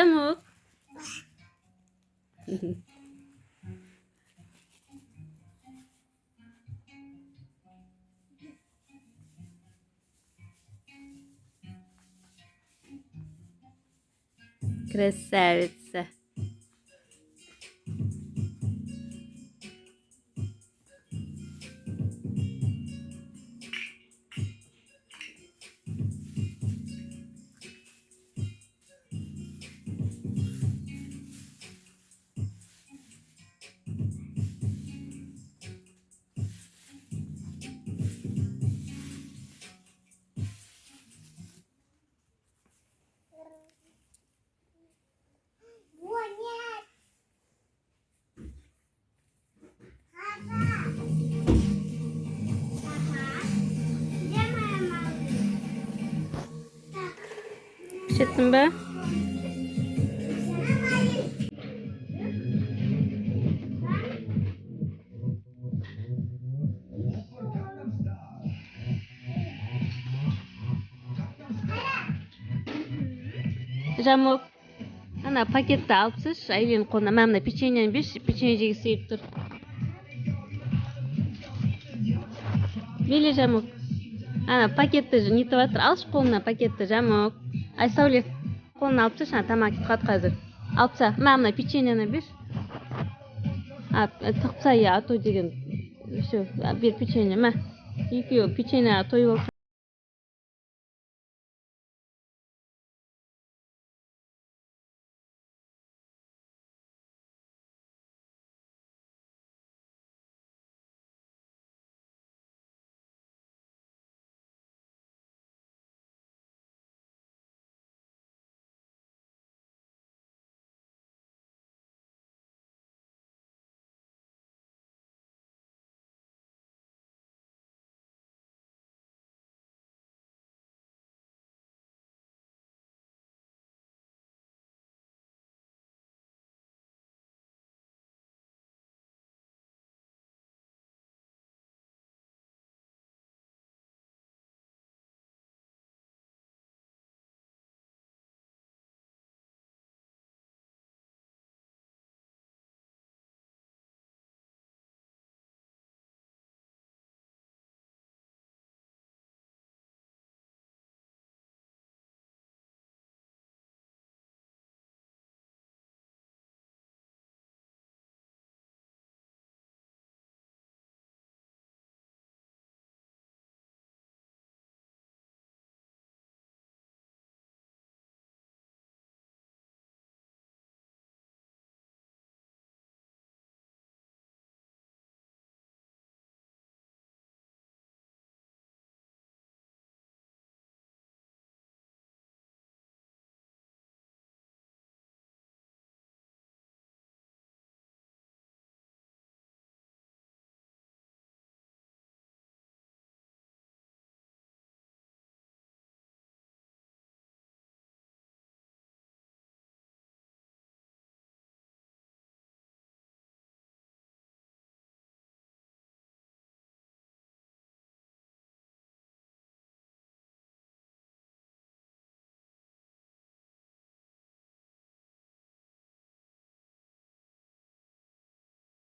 Camuk. Красавица. Pişirttin be. Camuk. Ana pakette alpsız. Aylin konu. Memle piçenyen bir piçenceki seyip dur. Bili Camuk. Ana pakette nitip atır. Alış koluna pakette Camuk. Ay Savli. Koluna alpsız. Sana tamaki kat hazır. Alpsa. Memle piçenyene bir. Tıksa ya. Atoy degen. Şu bir piçenye. Yıkıyor. Piçenye atoy olsa.